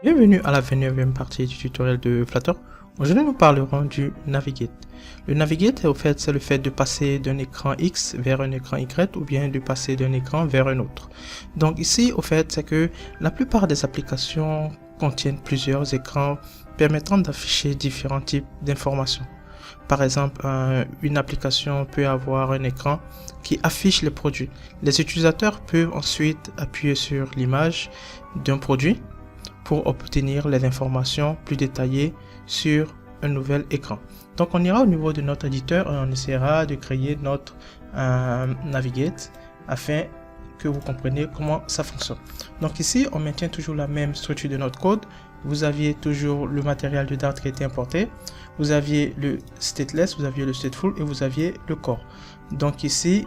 Bienvenue à la 29e partie du tutoriel de Flutter. Aujourd'hui, nous parlerons du Navigate. Le Navigate, au fait, c'est le fait de passer d'un écran X vers un écran Y ou bien de passer d'un écran vers un autre. Donc ici, au fait, c'est que la plupart des applications contiennent plusieurs écrans permettant d'afficher différents types d'informations. Par exemple, une application peut avoir un écran qui affiche les produits. Les utilisateurs peuvent ensuite appuyer sur l'image d'un produit pour obtenir les informations plus détaillées sur un nouvel écran. Donc on ira au niveau de notre éditeur et on essaiera de créer notre Navigate afin que vous compreniez comment ça fonctionne. Donc ici on maintient toujours la même structure de notre code. Vous aviez toujours le matériel de Dart qui a été importé, vous aviez le stateless, vous aviez le stateful et vous aviez le core. Donc ici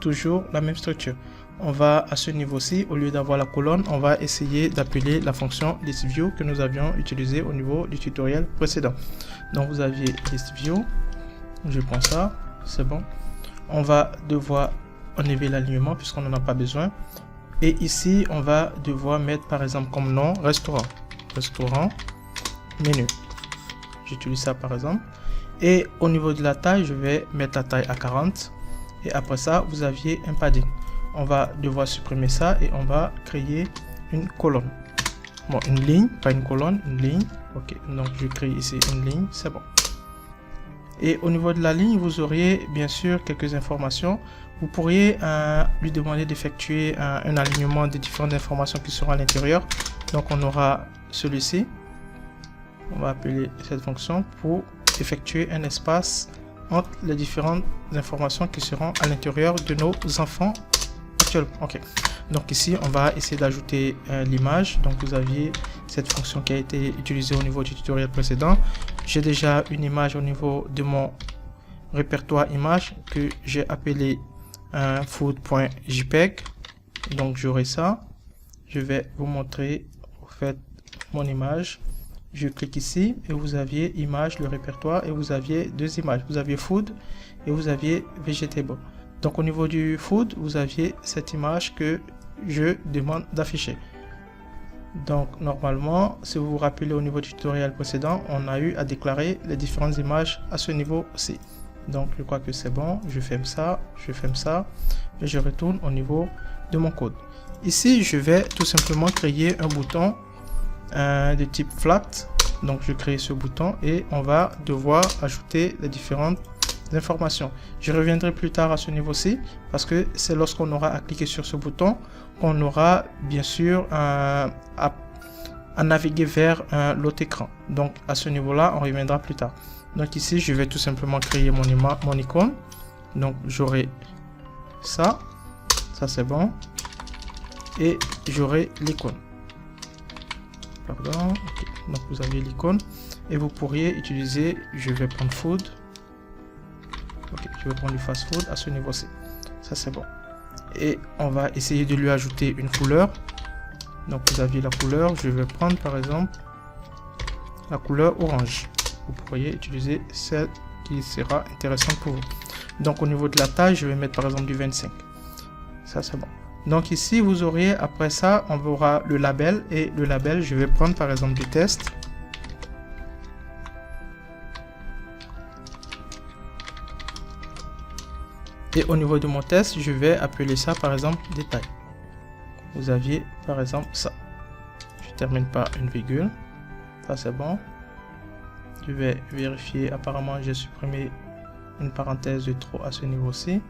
toujours la même structure. On va à ce niveau-ci, au lieu d'avoir la colonne, on va essayer d'appeler la fonction listView que nous avions utilisée au niveau du tutoriel précédent. Donc vous aviez listView, je prends ça, c'est bon. On va devoir enlever l'alignement puisqu'on n'en a pas besoin. Et ici, on va devoir mettre par exemple comme nom restaurant, menu. J'utilise ça par exemple. Et au niveau de la taille, je vais mettre la taille à 40. Et après ça, vous aviez un padding. On va devoir supprimer ça et on va créer une colonne. Bon, une ligne, pas une colonne, une ligne. Ok, donc je crée ici une ligne, c'est bon. Et au niveau de la ligne, vous auriez bien sûr quelques informations. Vous pourriez lui demander d'effectuer un alignement des différentes informations qui seront à l'intérieur. Donc on aura celui-ci. On va appeler cette fonction pour effectuer un espace entre les différentes informations qui seront à l'intérieur de nos enfants. Ok, donc ici on va essayer d'ajouter l'image. Donc vous aviez cette fonction qui a été utilisée au niveau du tutoriel précédent. J'ai déjà une image au niveau de mon répertoire image que j'ai appelé food.jpg. donc j'aurai ça. Je vais vous montrer en fait mon image. Je clique ici et vous aviez image, le répertoire, et vous aviez deux images. Vous aviez food et vous aviez vegetable. Donc au niveau du food, vous aviez cette image que je demande d'afficher. Donc normalement, si vous vous rappelez au niveau du tutoriel précédent, on a eu à déclarer les différentes images à ce niveau-ci. Donc je crois que c'est bon, je ferme ça et je retourne au niveau de mon code. Ici, je vais tout simplement créer un bouton de type flat. Donc je crée ce bouton et on va devoir ajouter les différentes informations. Je reviendrai plus tard à ce niveau-ci parce que c'est lorsqu'on aura à cliquer sur ce bouton qu'on aura bien sûr à naviguer vers l'autre écran. Donc à ce niveau-là, on reviendra plus tard. Donc ici, je vais tout simplement créer mon icône. Donc j'aurai ça c'est bon, et j'aurai l'icône. Pardon, okay. Donc vous avez l'icône et vous pourriez utiliser, je vais prendre food. Ok, je vais prendre du fast food à ce niveau-ci. Ça c'est bon. Et on va essayer de lui ajouter une couleur. Donc vous aviez la couleur, je vais prendre par exemple la couleur orange. Vous pourriez utiliser celle qui sera intéressante pour vous. Donc au niveau de la taille, je vais mettre par exemple du 25. Ça c'est bon. Donc ici vous auriez, après ça on aura le label, et le label je vais prendre par exemple du test. Et au niveau de mon test, je vais appeler ça par exemple détail. Vous aviez par exemple ça. Je termine par une virgule. Ça c'est bon. Je vais vérifier. Apparemment j'ai supprimé une parenthèse de trop à ce niveau-ci.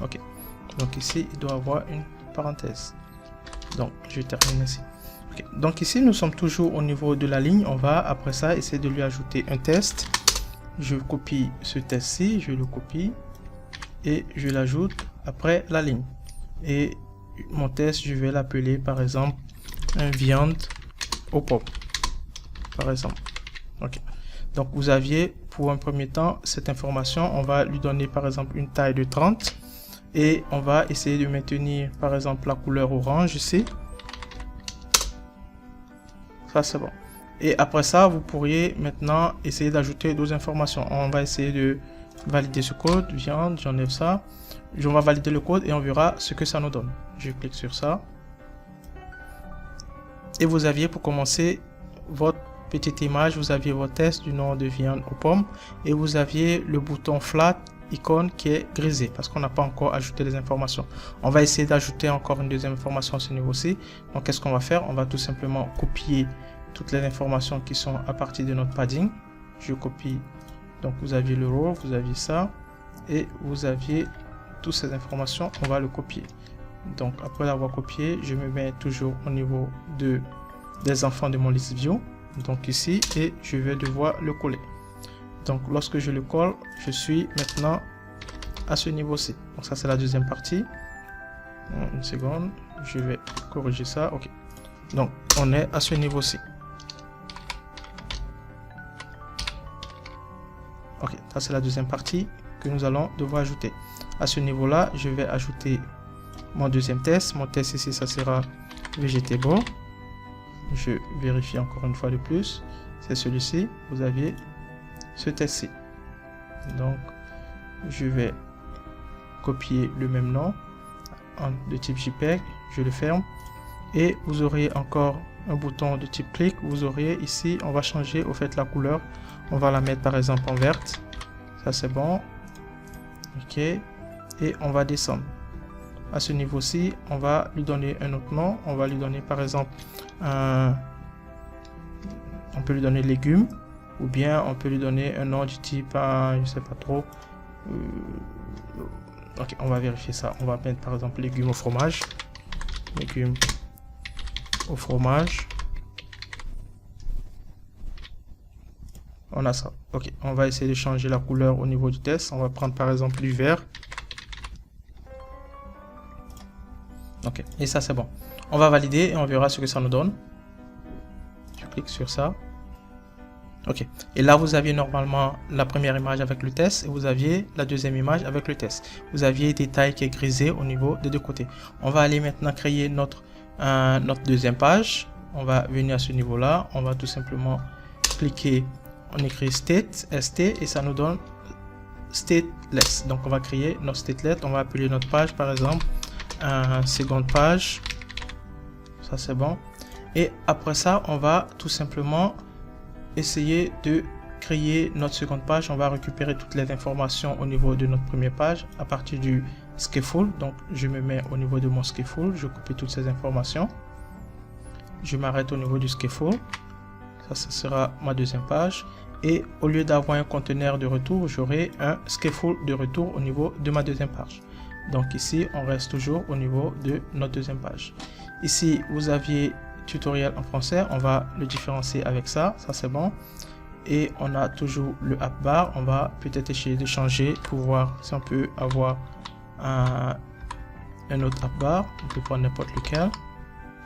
Ok. Donc ici il doit avoir une parenthèse. Donc je termine ici. Okay. Donc ici nous sommes toujours au niveau de la ligne. On va après ça essayer de lui ajouter un test. Je copie ce test-ci, je le copie et je l'ajoute après la ligne. Et mon test, je vais l'appeler par exemple un viande au pop, par exemple. Ok. Donc vous aviez pour un premier temps cette information. On va lui donner par exemple une taille de 30 et on va essayer de maintenir par exemple la couleur orange ici. Ça c'est bon. Et après ça, vous pourriez maintenant essayer d'ajouter d'autres informations. On va essayer de valider ce code, viande, j'enlève ça. On va valider le code et on verra ce que ça nous donne. Je clique sur ça. Et vous aviez pour commencer votre petite image, vous aviez votre test du nom de viande aux pommes et vous aviez le bouton flat icône qui est grisé parce qu'on n'a pas encore ajouté les informations. On va essayer d'ajouter encore une deuxième information à ce niveau-ci. Donc qu'est-ce qu'on va faire? On va tout simplement copier toutes les informations qui sont à partir de notre padding. Je copie, donc vous aviez le row, vous aviez ça et vous aviez toutes ces informations, on va le copier. Donc après l'avoir copié, je me mets toujours au niveau des enfants de mon list view, donc ici, et je vais devoir le coller. Donc lorsque je le colle, je suis maintenant à ce niveau-ci. Donc ça c'est la deuxième partie. Une seconde, je vais corriger ça. Ok. Donc on est à ce niveau-ci. Ok, ça c'est la deuxième partie que nous allons devoir ajouter. À ce niveau-là, je vais ajouter mon deuxième test. Mon test ici, ça sera vegetable. Je vérifie encore une fois de plus. C'est celui-ci. Vous aviez ce test-ci. Donc, je vais copier le même nom de type JPEG. Je le ferme. Et vous aurez encore un bouton de type clic. Vous aurez ici, on va changer au fait la couleur. On va la mettre par exemple en verte. Ça c'est bon. Ok. Et on va descendre. À ce niveau-ci, on va lui donner un autre nom. On va lui donner par exemple on peut lui donner légumes. Ou bien on peut lui donner un nom du type, je sais pas trop. Ok, on va vérifier ça. On va mettre par exemple légumes au fromage. Légumes au fromage. On a ça. Ok, on va essayer de changer la couleur au niveau du test. On va prendre par exemple du vert. Ok, et ça c'est bon. On va valider et on verra ce que ça nous donne. Je clique sur ça. Ok, et là vous aviez normalement la première image avec le test et vous aviez la deuxième image avec le test. Vous aviez des tailles qui est grisé au niveau des deux côtés. On va aller maintenant créer notre deuxième page. On va venir à ce niveau là. On va tout simplement cliquer. On écrit state, st, et ça nous donne stateless. Donc on va créer notre stateless. On va appeler notre page par exemple seconde page. Ça c'est bon. Et après ça, on va tout simplement essayer de créer notre seconde page. On va récupérer toutes les informations au niveau de notre première page à partir du scaffold. Donc je me mets au niveau de mon scaffold. Je copie toutes ces informations. Je m'arrête au niveau du scaffold. Ça sera ma deuxième page. Et au lieu d'avoir un conteneur de retour, j'aurai un scaffold de retour au niveau de ma deuxième page. Donc ici, on reste toujours au niveau de notre deuxième page. Ici, vous aviez tutoriel en français. On va le différencier avec ça. Ça, c'est bon. Et on a toujours le app bar. On va peut-être essayer de changer pour voir si on peut avoir un autre app bar. On peut prendre n'importe lequel.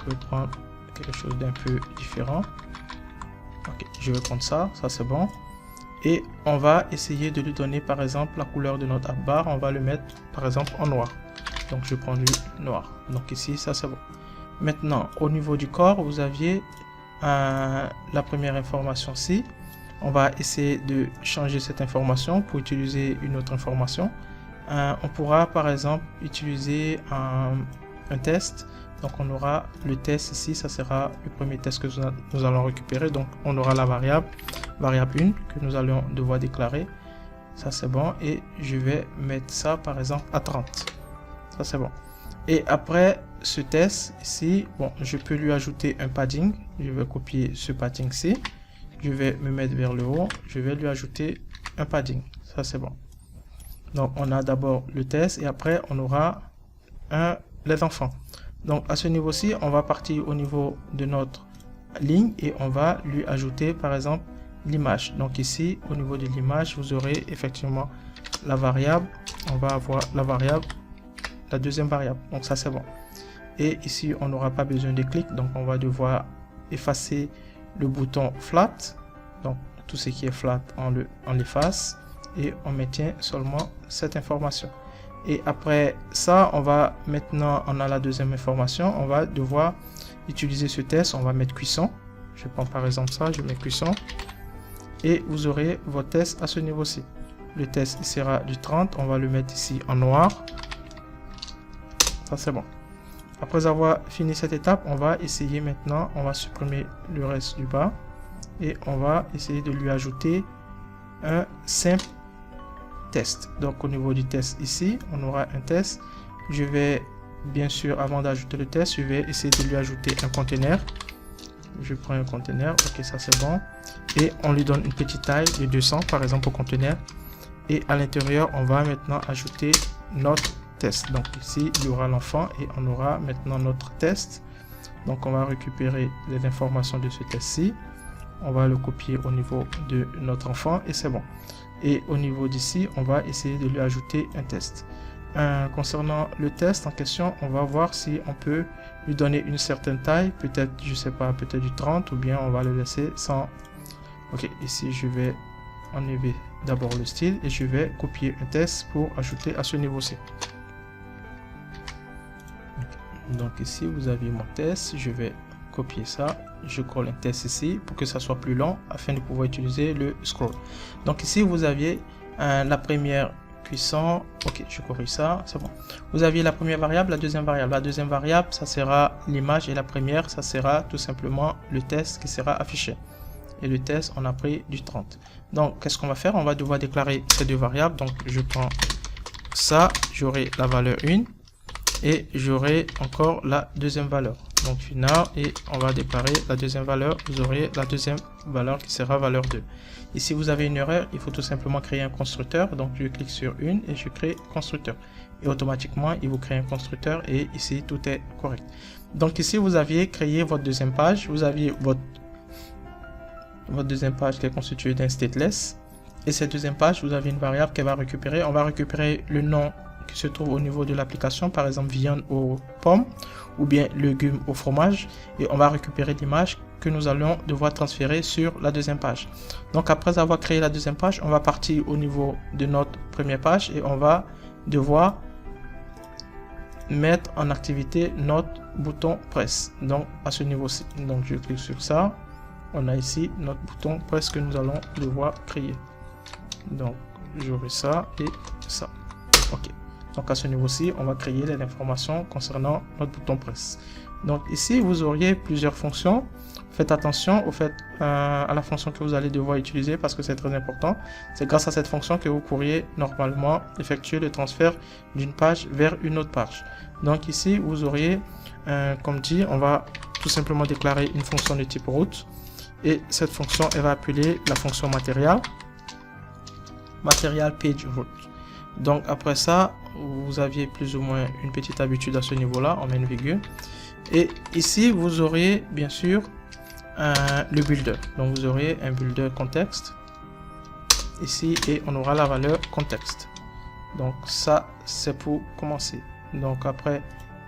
On peut prendre quelque chose d'un peu différent. Ok, je vais prendre ça, ça c'est bon. Et on va essayer de lui donner par exemple la couleur de notre app bar. On va le mettre par exemple en noir. Donc je prends du noir. Donc ici, ça c'est bon. Maintenant, au niveau du corps, vous aviez la première information ci. On va essayer de changer cette information pour utiliser une autre information. On pourra par exemple utiliser un test. Donc on aura le test ici, ça sera le premier test que nous allons récupérer. Donc on aura la variable 1 que nous allons devoir déclarer. Ça c'est bon. Et je vais mettre ça par exemple à 30. Ça c'est bon. Et après ce test ici, bon, je peux lui ajouter un padding. Je vais copier ce padding-ci. Je vais me mettre vers le haut. Je vais lui ajouter un padding. Ça c'est bon. Donc on a d'abord le test et après on aura les enfants. Donc à ce niveau-ci, on va partir au niveau de notre ligne et on va lui ajouter par exemple l'image. Donc ici, au niveau de l'image, vous aurez effectivement la variable. On va avoir la variable, la deuxième variable. Donc ça c'est bon. Et ici, on n'aura pas besoin de clics. Donc on va devoir effacer le bouton flat. Donc tout ce qui est flat, on l'efface et on maintient seulement cette information. Et après ça, on va maintenant, on a la deuxième information, on va devoir utiliser ce test, on va mettre cuisson. Je prends par exemple ça, je mets cuisson. Et vous aurez votre test à ce niveau-ci. Le test il sera du 30, on va le mettre ici en noir. Ça c'est bon. Après avoir fini cette étape, on va essayer maintenant, on va supprimer le reste du bas et on va essayer de lui ajouter un simple test. Donc au niveau du test ici, on aura un test. Je vais bien sûr, avant d'ajouter le test, je vais essayer de lui ajouter un conteneur. Je prends un conteneur, ok, ça c'est bon. Et on lui donne une petite taille de 200 par exemple au conteneur. Et à l'intérieur, on va maintenant ajouter notre test. Donc ici, il y aura l'enfant et on aura maintenant notre test. Donc on va récupérer les informations de ce test-ci. On va le copier au niveau de notre enfant et c'est bon. Et au niveau d'ici, on va essayer de lui ajouter un test. Concernant le test en question, on va voir si on peut lui donner une certaine taille, peut-être, je sais pas, peut-être du 30 ou bien on va le laisser sans. Ok, ici je vais enlever d'abord le style et je vais copier un test pour ajouter à ce niveau-ci. Donc ici vous avez mon test, je vais copier ça, je colle un test ici pour que ça soit plus long afin de pouvoir utiliser le scroll. Donc ici vous aviez la première cuisson, ok, je corrige ça, c'est bon. Vous aviez la première variable, la deuxième variable ça sera l'image et la première ça sera tout simplement le test qui sera affiché. Et le test on a pris du 30. Donc qu'est-ce qu'on va faire? On va devoir déclarer ces deux variables. Donc je prends ça, j'aurai la valeur 1 et j'aurai encore la deuxième valeur. Donc final, et on va déclarer la deuxième valeur, vous aurez la deuxième valeur qui sera valeur 2. Ici vous avez une erreur, il faut tout simplement créer un constructeur. Donc je clique sur une et je crée constructeur. Et automatiquement il vous crée un constructeur et ici tout est correct. Donc ici vous aviez créé votre deuxième page, vous aviez votre deuxième page qui est constituée d'un stateless. Et cette deuxième page, vous avez une variable qu'elle va récupérer. On va récupérer le nom qui se trouve au niveau de l'application, par exemple viande aux pommes ou bien légumes au fromage. Et on va récupérer l'image que nous allons devoir transférer sur la deuxième page. Donc après avoir créé la deuxième page, on va partir au niveau de notre première page et on va devoir mettre en activité notre bouton presse. Donc à ce niveau-ci. Donc je clique sur ça. On a ici notre bouton presse que nous allons devoir créer. Donc j'aurai ça et ça. Ok. Donc à ce niveau-ci, on va créer les informations concernant notre bouton presse. Donc ici, vous auriez plusieurs fonctions. Faites attention au fait à la fonction que vous allez devoir utiliser parce que c'est très important. C'est grâce à cette fonction que vous pourriez normalement effectuer le transfert d'une page vers une autre page. Donc ici, vous auriez, comme dit, on va tout simplement déclarer une fonction de type route. Et cette fonction, elle va appeler la fonction material page route. Donc après ça, vous aviez plus ou moins une petite habitude à ce niveau-là, on met une virgule. Et ici, vous aurez bien sûr le builder. Donc vous aurez un builder contexte ici et on aura la valeur contexte. Donc ça, c'est pour commencer. Donc après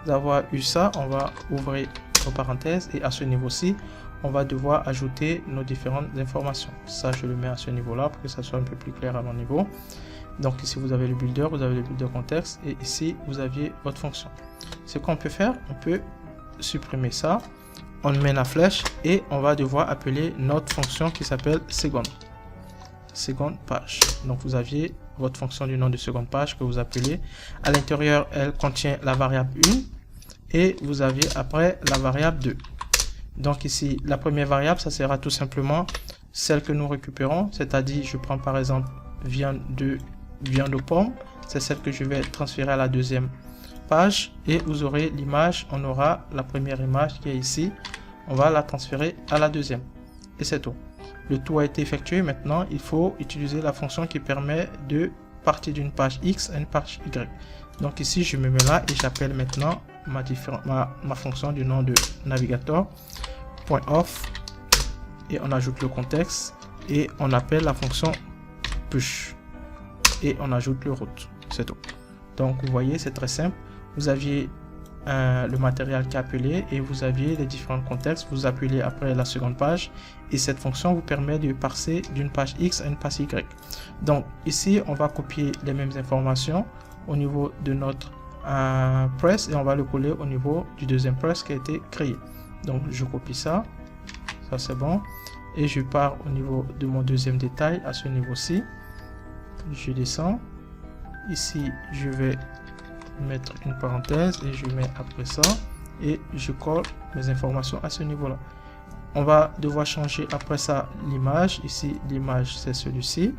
avoir eu ça, on va ouvrir nos parenthèses et à ce niveau-ci, on va devoir ajouter nos différentes informations. Ça, je le mets à ce niveau-là pour que ça soit un peu plus clair à mon niveau. Donc ici, vous avez le builder contexte et ici, vous aviez votre fonction. Ce qu'on peut faire, on peut supprimer ça. On met la flèche et on va devoir appeler notre fonction qui s'appelle seconde page. Donc vous aviez votre fonction du nom de seconde page que vous appelez. À l'intérieur, elle contient la variable 1 et vous aviez après la variable 2. Donc ici, la première variable, ça sera tout simplement celle que nous récupérons, c'est-à-dire je prends par exemple viande aux pommes, c'est celle que je vais transférer à la deuxième page et vous aurez l'image, on aura la première image qui est ici, on va la transférer à la deuxième et c'est tout. Le tout a été effectué, maintenant il faut utiliser la fonction qui permet de partir d'une page X à une page Y. Donc ici je me mets là et j'appelle maintenant ma fonction du nom de navigateur .off et on ajoute le contexte et on appelle la fonction push et on ajoute le route, c'est tout. Donc vous voyez, c'est très simple. Vous aviez le matériel qui est appelé et vous aviez les différents contextes. Vous appelez après la seconde page et cette fonction vous permet de passer d'une page X à une page Y. Donc ici on va copier les mêmes informations au niveau de notre press et on va le coller au niveau du deuxième press qui a été créé. Donc je copie ça, ça c'est bon et je pars au niveau de mon deuxième détail à ce niveau-ci. Je descends ici, je vais mettre une parenthèse et je mets après ça et je colle mes informations à ce niveau-là. On va devoir changer après ça l'image. Ici, l'image, c'est celui-ci.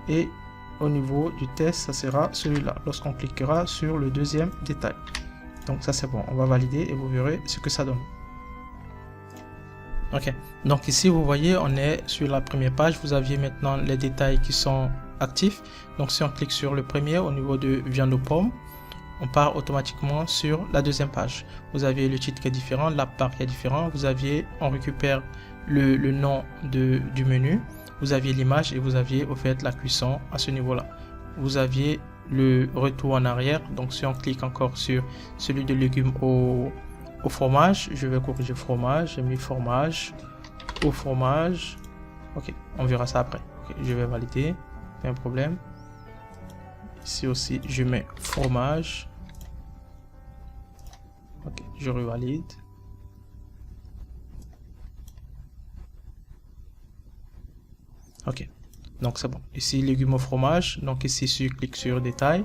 Et au niveau du test, ça sera celui-là, lorsqu'on cliquera sur le deuxième détail. Donc ça, c'est bon. On va valider et vous verrez ce que ça donne. Ok. Donc ici, vous voyez, on est sur la première page. Vous aviez maintenant les détails qui sont actifs. Donc si on clique sur le premier au niveau de viande aux pommes, on part automatiquement sur la deuxième page. Vous avez le titre qui est différent, la part qui est différent. On récupère le nom du menu. Vous aviez l'image et vous aviez au fait la cuisson à ce niveau-là. Vous aviez le retour en arrière. Donc si on clique encore sur celui de légumes au fromage, je vais corriger fromage. J'ai mis fromage au fromage. Ok, on verra ça après. Okay, je vais valider, pas un problème. Ici aussi, je mets fromage. Ok, je revalide. Ok, donc c'est bon. Ici, légumes au fromage. Donc ici, je clique sur détail.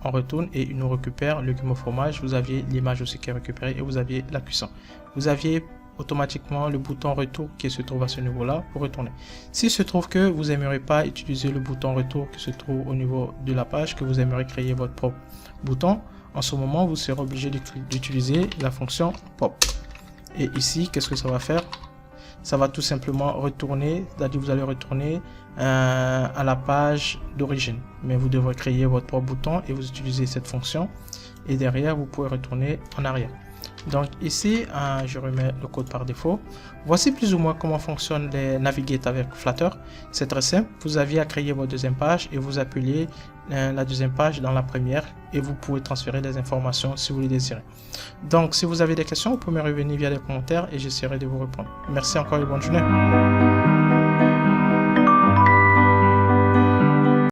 On retourne et il nous récupère légumes au fromage. Vous aviez l'image aussi qui est récupérée et vous aviez la cuisson. Vous aviez automatiquement le bouton retour qui se trouve à ce niveau-là pour retourner. S'il se trouve que vous n'aimerez pas utiliser le bouton retour qui se trouve au niveau de la page, que vous aimeriez créer votre propre bouton, en ce moment, vous serez obligé d'utiliser la fonction pop. Et ici, qu'est-ce que ça va faire? Ça va tout simplement retourner, c'est-à-dire vous allez retourner à la page d'origine. Mais vous devrez créer votre propre bouton et vous utilisez cette fonction. Et derrière, vous pouvez retourner en arrière. Donc ici, je remets le code par défaut. Voici plus ou moins comment fonctionne les Navigate avec Flutter. C'est très simple. Vous aviez à créer votre deuxième page et vous appelez la deuxième page dans la première et vous pouvez transférer les informations si vous le désirez. Donc si vous avez des questions, vous pouvez me revenir via les commentaires et j'essaierai de vous répondre. Merci encore et bonne journée.